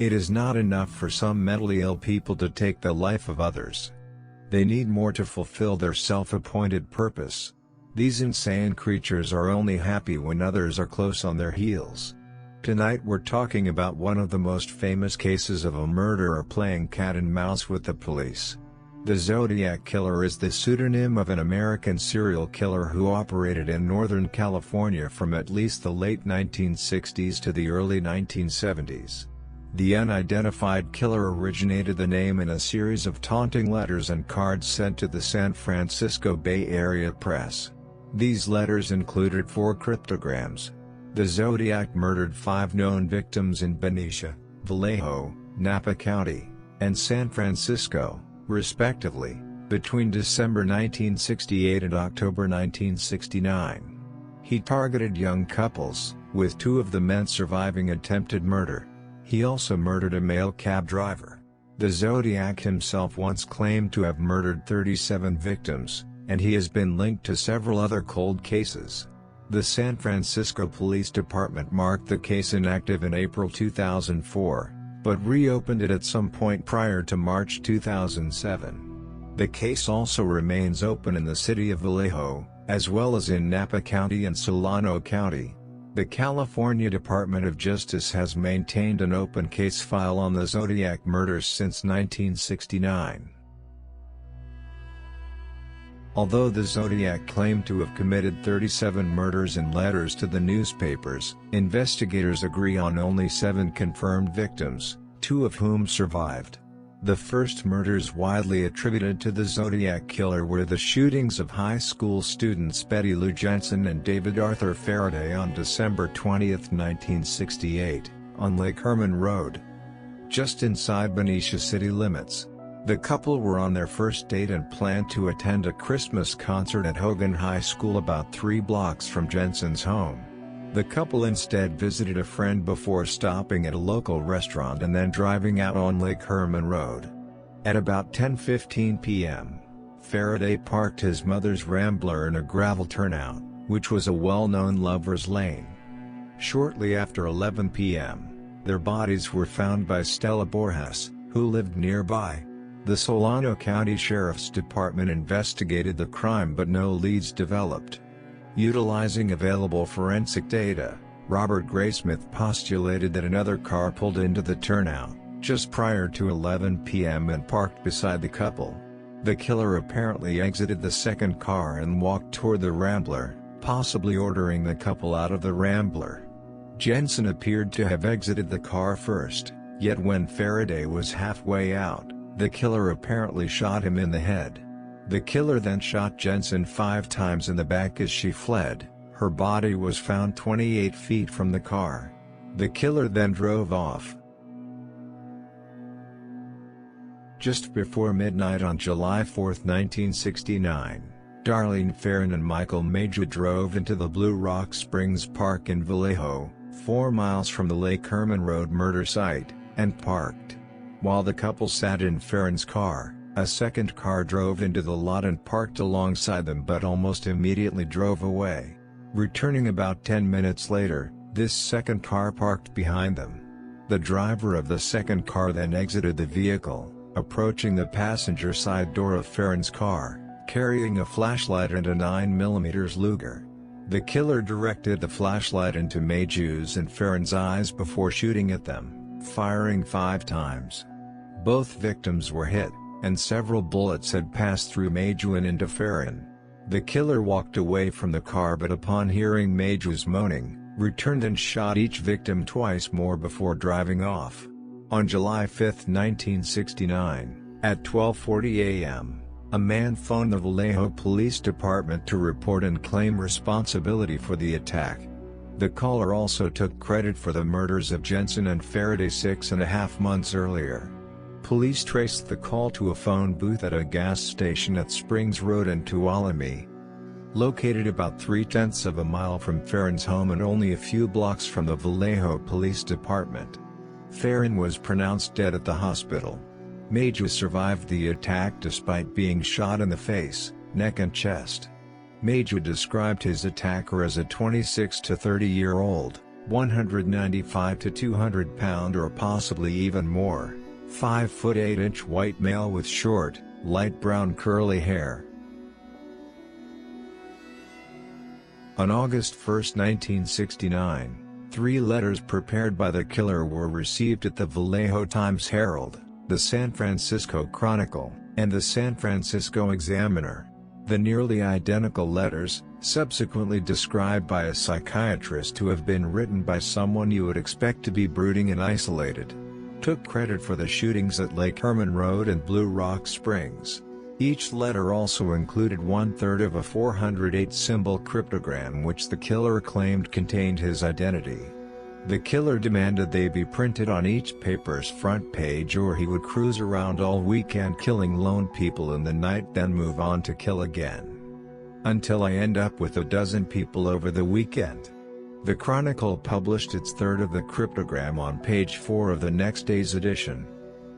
It is not enough for some mentally ill people to take the life of others. They need more to fulfill their self-appointed purpose. These insane creatures are only happy when others are close on their heels. Tonight we're talking about one of the most famous cases of a murderer playing cat and mouse with the police. The Zodiac Killer is the pseudonym of an American serial killer who operated in Northern California from at least the late 1960s to the early 1970s. The unidentified killer originated the name in a series of taunting letters and cards sent to the San Francisco Bay Area press. These letters included 4 cryptograms. The Zodiac murdered 5 known victims in Benicia, Vallejo, Napa County, and San Francisco, respectively, between December 1968 and October 1969. He targeted young couples, with 2 of the men surviving attempted murder. He also murdered a male cab driver. The Zodiac himself once claimed to have murdered 37 victims, and he has been linked to several other cold cases. The San Francisco Police Department marked the case inactive in April 2004, but reopened it at some point prior to March 2007. The case also remains open in the city of Vallejo, as well as in Napa County and Solano County. The California Department of Justice has maintained an open case file on the Zodiac murders since 1969. Although the Zodiac claimed to have committed 37 murders in letters to the newspapers, investigators agree on only 7 confirmed victims, 2 of whom survived. The first murders widely attributed to the Zodiac Killer were the shootings of high school students Betty Lou Jensen and David Arthur Faraday on December 20, 1968, on Lake Herman Road, just inside Benicia city limits. The couple were on their first date and planned to attend a Christmas concert at Hogan High School about 3 blocks from Jensen's home. The couple instead visited a friend before stopping at a local restaurant and then driving out on Lake Herman Road. At about 10:15 p.m., Faraday parked his mother's Rambler in a gravel turnout, which was a well-known lover's lane. Shortly after 11 p.m., their bodies were found by Stella Borjas, who lived nearby. The Solano County Sheriff's Department investigated the crime but no leads developed. Utilizing available forensic data, Robert Graysmith postulated that another car pulled into the turnout, just prior to 11 p.m. and parked beside the couple. The killer apparently exited the second car and walked toward the Rambler, possibly ordering the couple out of the Rambler. Jensen appeared to have exited the car first, yet when Faraday was halfway out, the killer apparently shot him in the head. The killer then shot Jensen 5 times in the back as she fled. Her body was found 28 feet from the car. The killer then drove off. Just before midnight on July 4, 1969, Darlene Ferrin and Michael Maju drove into the Blue Rock Springs Park in Vallejo, 4 miles from the Lake Herman Road murder site, and parked. While the couple sat in Ferrin's car, a second car drove into the lot and parked alongside them but almost immediately drove away. Returning about 10 minutes later, this second car parked behind them. The driver of the second car then exited the vehicle, approaching the passenger side door of Ferrin's car, carrying a flashlight and a 9mm Luger. The killer directed the flashlight into Maju's and Ferrin's eyes before shooting at them, firing 5 times. Both victims were hit, and several bullets had passed through Maju and into Ferrin. The killer walked away from the car but upon hearing Maju's moaning, returned and shot each victim twice more before driving off. On July 5, 1969, at 12:40 a.m., a man phoned the Vallejo Police Department to report and claim responsibility for the attack. The caller also took credit for the murders of Jensen and Faraday 6.5 months earlier. Police traced the call to a phone booth at a gas station at Springs Road in Tuolumne. Located about 3/10 of a mile from Ferrin's home and only a few blocks from the Vallejo Police Department. Ferrin was pronounced dead at the hospital. Maju survived the attack despite being shot in the face, neck and chest. Maju described his attacker as a 26 to 30-year-old, 195 to 200 pound or possibly even more, 5 foot 8 inch white male with short, light brown curly hair. On August 1, 1969, 3 letters prepared by the killer were received at the Vallejo Times-Herald, the San Francisco Chronicle, and the San Francisco Examiner. The nearly identical letters, subsequently described by a psychiatrist to have been written by someone you would expect to be brooding and isolated, took credit for the shootings at Lake Herman Road and Blue Rock Springs. Each letter also included 1/3 of a 408-symbol cryptogram which the killer claimed contained his identity. The killer demanded they be printed on each paper's front page or he would cruise around all weekend killing lone people in the night, then move on to kill again. Until I end up with a dozen people over the weekend. The Chronicle published its third of the cryptogram on page 4 of the next day's edition.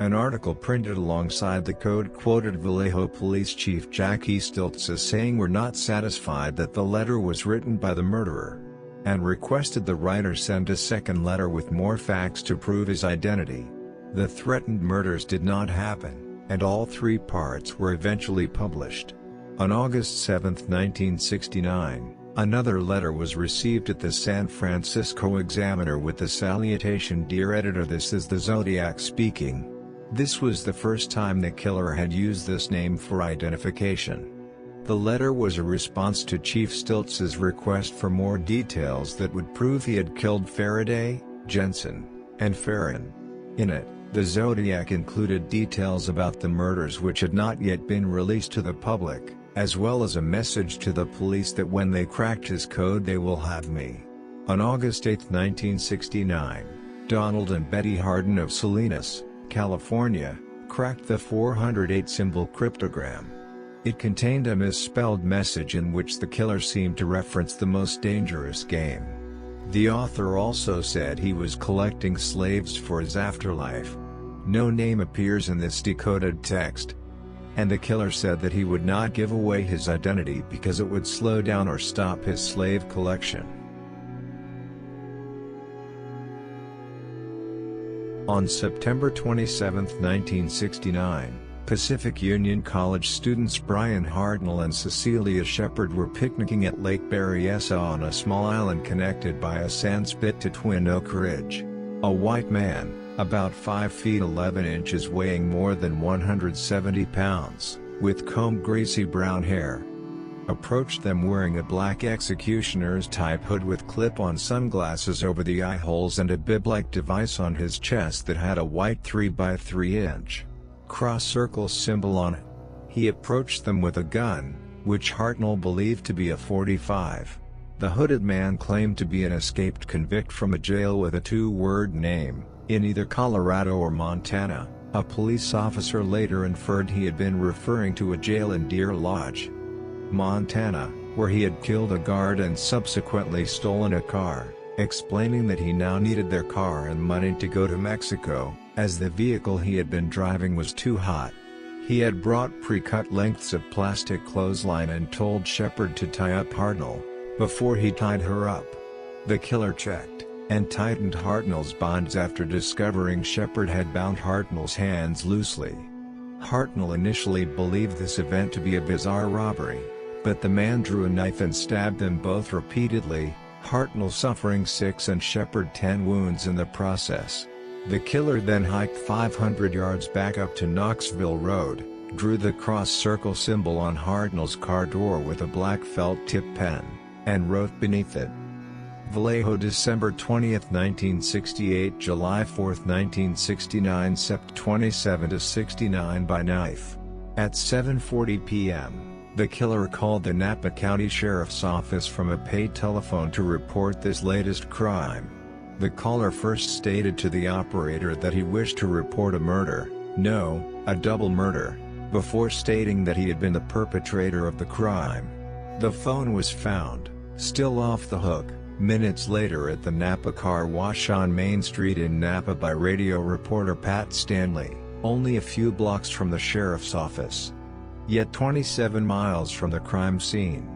An article printed alongside the code quoted Vallejo Police Chief Jackie Stiltz as saying we're not satisfied that the letter was written by the murderer, and requested the writer send a second letter with more facts to prove his identity. The threatened murders did not happen, and all 3 parts were eventually published. On August 7, 1969, another letter was received at the San Francisco Examiner with the salutation, "Dear Editor, this is the Zodiac speaking." This was the first time the killer had used this name for identification. The letter was a response to Chief Stiltz's request for more details that would prove he had killed Faraday, Jensen, and Farron. In it, the Zodiac included details about the murders which had not yet been released to the public, as well as a message to the police that when they cracked his code they will have me. On August 8, 1969, Donald and Betty Hardin of Salinas, California, cracked the 408-symbol cryptogram. It contained a misspelled message in which the killer seemed to reference the most dangerous game. The author also said he was collecting slaves for his afterlife. No name appears in this decoded text. And the killer said that he would not give away his identity because it would slow down or stop his slave collection. On September 27, 1969, Pacific Union College students Brian Hartnell and Cecilia Shepard were picnicking at Lake Berryessa on a small island connected by a sandspit to Twin Oak Ridge. A white man, about 5 feet 11 inches, weighing more than 170 pounds, with combed greasy brown hair, approached them wearing a black executioner's type hood with clip-on sunglasses over the eye holes and a bib-like device on his chest that had a white 3x3-inch cross-circle symbol on it. He approached them with a gun, which Hartnell believed to be a .45. The hooded man claimed to be an escaped convict from a jail with a 2-word name, in either Colorado or Montana. A police officer later inferred he had been referring to a jail in Deer Lodge, Montana, where he had killed a guard and subsequently stolen a car, explaining that he now needed their car and money to go to Mexico, as the vehicle he had been driving was too hot. He had brought pre-cut lengths of plastic clothesline and told Shepard to tie up Hartnell, before he tied her up. The killer checked, and tightened Hartnell's bonds after discovering Shepard had bound Hartnell's hands loosely. Hartnell initially believed this event to be a bizarre robbery, but the man drew a knife and stabbed them both repeatedly, Hartnell suffering 6 and Shepard 10 wounds in the process. The killer then hiked 500 yards back up to Knoxville Road, drew the cross-circle symbol on Hartnell's car door with a black felt-tip pen, and wrote beneath it, Vallejo, December 20, 1968, July 4, 1969, Sept. 27-69 by knife. At 7:40 p.m., the killer called the Napa County Sheriff's Office from a paid telephone to report this latest crime. The caller first stated to the operator that he wished to report a murder, no, a double murder, before stating that he had been the perpetrator of the crime. The phone was found, still off the hook, minutes later at the Napa Car Wash on Main Street in Napa by radio reporter Pat Stanley, only a few blocks from the sheriff's office. Yet 27 miles from the crime scene.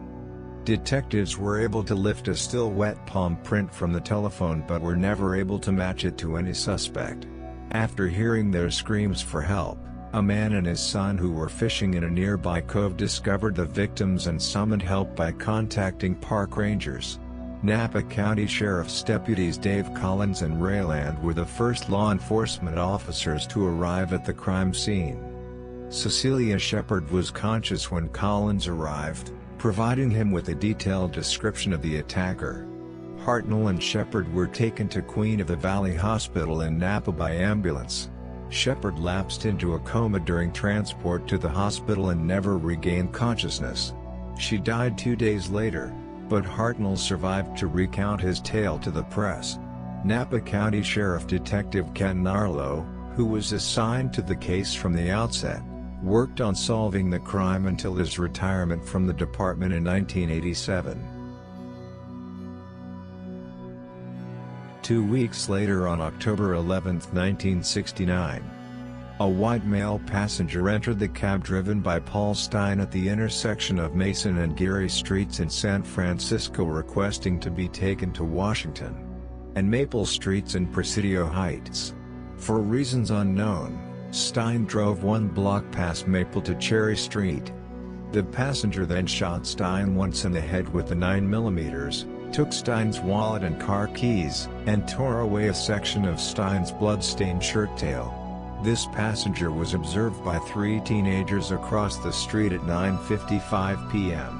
Detectives were able to lift a still wet palm print from the telephone but were never able to match it to any suspect. After hearing their screams for help, a man and his son who were fishing in a nearby cove discovered the victims and summoned help by contacting park rangers. Napa County Sheriff's deputies Dave Collins and Ray Land were the first law enforcement officers to arrive at the crime scene. Cecilia Shepard was conscious when Collins arrived, providing him with a detailed description of the attacker. Hartnell and Shepard were taken to Queen of the Valley Hospital in Napa by ambulance. Shepard lapsed into a coma during transport to the hospital and never regained consciousness. She died 2 days later, but Hartnell survived to recount his tale to the press. Napa County Sheriff Detective Ken Narlow, who was assigned to the case from the outset, worked on solving the crime until his retirement from the department in 1987. 2 weeks later, on October 11, 1969, a white male passenger entered the cab driven by Paul Stine at the intersection of Mason and Geary Streets in San Francisco requesting to be taken to Washington and Maple Streets in Presidio Heights. For reasons unknown, Stine drove 1 block past Maple to Cherry Street. The passenger then shot Stine once in the head with a 9mm, took Stine's wallet and car keys, and tore away a section of Stine's blood-stained shirt tail. This passenger was observed by 3 teenagers across the street at 9:55 p.m.,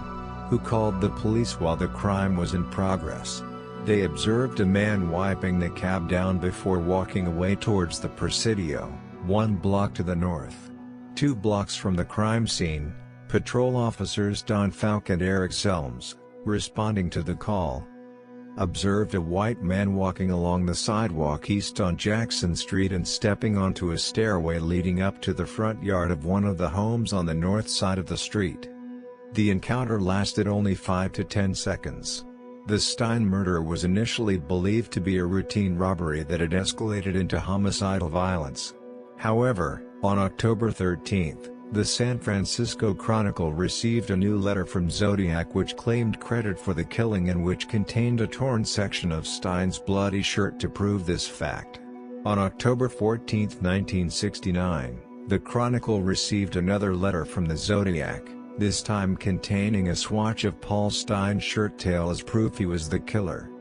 who called the police while the crime was in progress. They observed a man wiping the cab down before walking away towards the Presidio, 1 block to the north. 2 blocks from the crime scene, patrol officers Don Falk and Eric Selms, responding to the call, observed a white man walking along the sidewalk east on Jackson Street and stepping onto a stairway leading up to the front yard of one of the homes on the north side of the street. The encounter lasted only 5 to 10 seconds. The Stine murder was initially believed to be a routine robbery that had escalated into homicidal violence. However, on October 13, the San Francisco Chronicle received a new letter from Zodiac which claimed credit for the killing and which contained a torn section of Stine's bloody shirt to prove this fact. On October 14, 1969, the Chronicle received another letter from the Zodiac, this time containing a swatch of Paul Stine's shirt tail as proof he was the killer.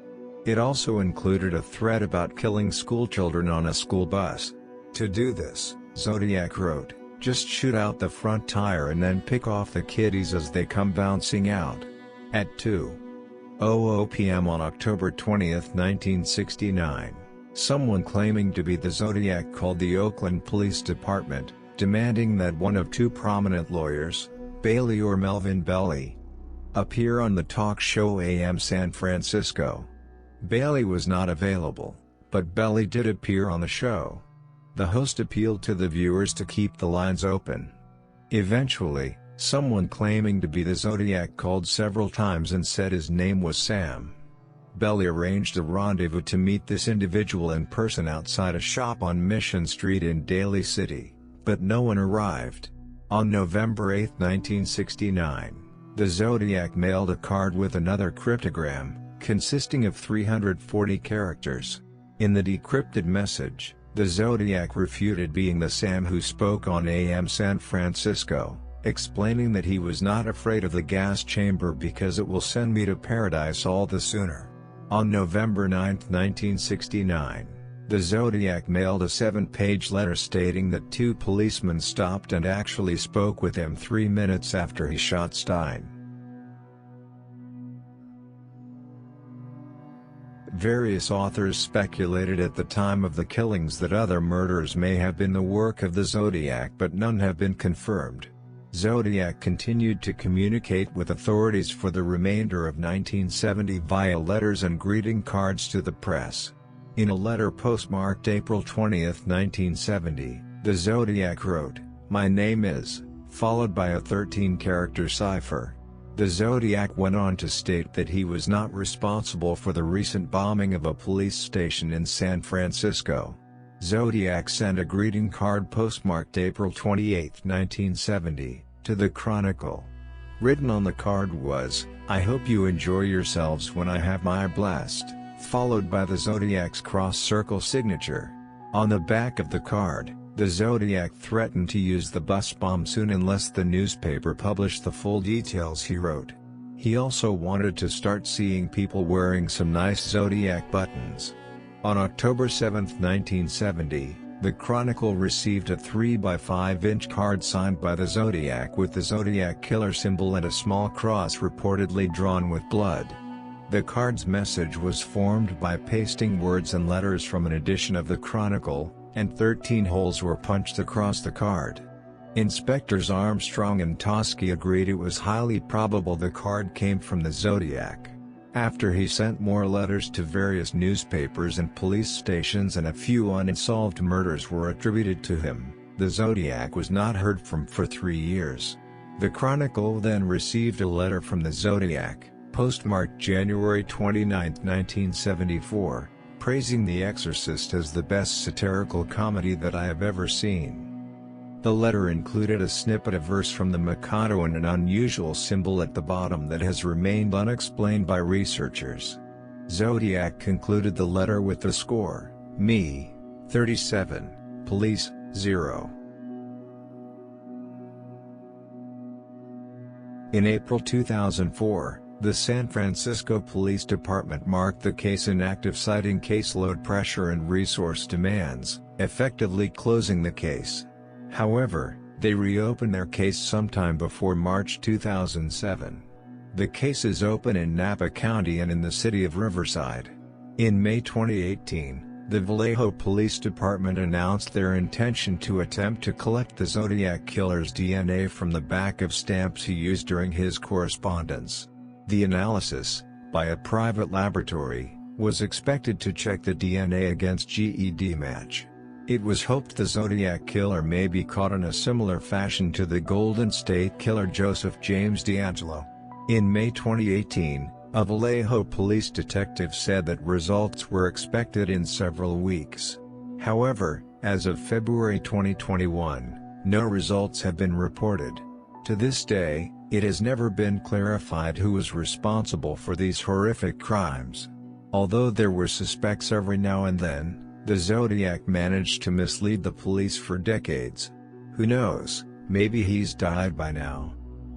It also included a threat about killing schoolchildren on a school bus. To do this, Zodiac wrote, "Just shoot out the front tire and then pick off the kiddies as they come bouncing out." At 2:00 p.m. on October 20, 1969, someone claiming to be the Zodiac called the Oakland Police Department, demanding that one of 2 prominent lawyers, Bailey or Melvin Belly, appear on the talk show AM San Francisco. Bailey was not available, but Belly did appear on the show. The host appealed to the viewers to keep the lines open. Eventually, someone claiming to be the Zodiac called several times and said his name was Sam. Belly arranged a rendezvous to meet this individual in person outside a shop on Mission Street in Daly City, but no one arrived. On November 8, 1969, the Zodiac mailed a card with another cryptogram, consisting of 340 characters. In the decrypted message, the Zodiac refuted being the Sam who spoke on AM San Francisco, explaining that he was not afraid of the gas chamber because it will send me to paradise all the sooner. On November 9, 1969, the Zodiac mailed a 7-page letter stating that 2 policemen stopped and actually spoke with him 3 minutes after he shot Stine. Various authors speculated at the time of the killings that other murders may have been the work of the Zodiac, but none have been confirmed. Zodiac continued to communicate with authorities for the remainder of 1970 via letters and greeting cards to the press. In a letter postmarked April 20, 1970, the Zodiac wrote, "My name is," followed by a 13-character cipher. The Zodiac went on to state that he was not responsible for the recent bombing of a police station in San Francisco. Zodiac sent a greeting card postmarked April 28, 1970, to the Chronicle. Written on the card was, "I hope you enjoy yourselves when I have my blast," followed by the Zodiac's cross circle signature. On the back of the card, the Zodiac threatened to use the bus bomb soon unless the newspaper published the full details, he wrote. He also wanted to start seeing people wearing some nice Zodiac buttons. On October 7, 1970, the Chronicle received a 3x5-inch card signed by the Zodiac with the Zodiac Killer symbol and a small cross reportedly drawn with blood. The card's message was formed by pasting words and letters from an edition of the Chronicle, and 13 holes were punched across the card. Inspectors Armstrong and Toschi agreed it was highly probable the card came from the Zodiac. After he sent more letters to various newspapers and police stations and a few unsolved murders were attributed to him, the Zodiac was not heard from for 3 years. The Chronicle then received a letter from the Zodiac, postmarked January 29, 1974, praising The Exorcist as the best satirical comedy that I have ever seen. The letter included a snippet of verse from the Mikado and an unusual symbol at the bottom that has remained unexplained by researchers. Zodiac concluded the letter with the score, "Me, 37, police, 0." In April 2004, the San Francisco Police Department marked the case inactive, citing caseload pressure and resource demands, effectively closing the case. However, they reopened their case sometime before March 2007. The case is open in Napa County and in the city of Riverside. In May 2018, the Vallejo Police Department announced their intention to attempt to collect the Zodiac Killer's DNA from the back of stamps he used during his correspondence. The analysis, by a private laboratory, was expected to check the DNA against GED match. It was hoped the Zodiac Killer may be caught in a similar fashion to the Golden State Killer Joseph James D'Angelo. In May 2018, a Vallejo police detective said that results were expected in several weeks. However, as of February 2021, no results have been reported. To this day, it has never been clarified who was responsible for these horrific crimes. Although there were suspects every now and then, the Zodiac managed to mislead the police for decades. Who knows, maybe he's died by now.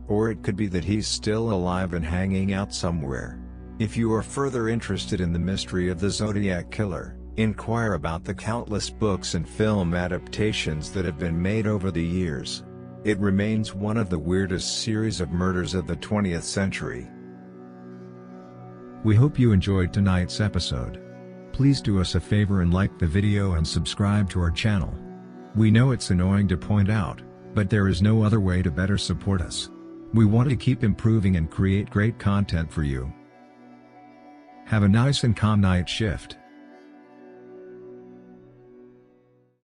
Or it could be that he's still alive and hanging out somewhere. If you are further interested in the mystery of the Zodiac Killer, inquire about the countless books and film adaptations that have been made over the years. It remains one of the weirdest series of murders of the 20th century. We hope you enjoyed tonight's episode. Please do us a favor and like the video and subscribe to our channel. We know it's annoying to point out, but there is no other way to better support us. We want to keep improving and create great content for you. Have a nice and calm night shift.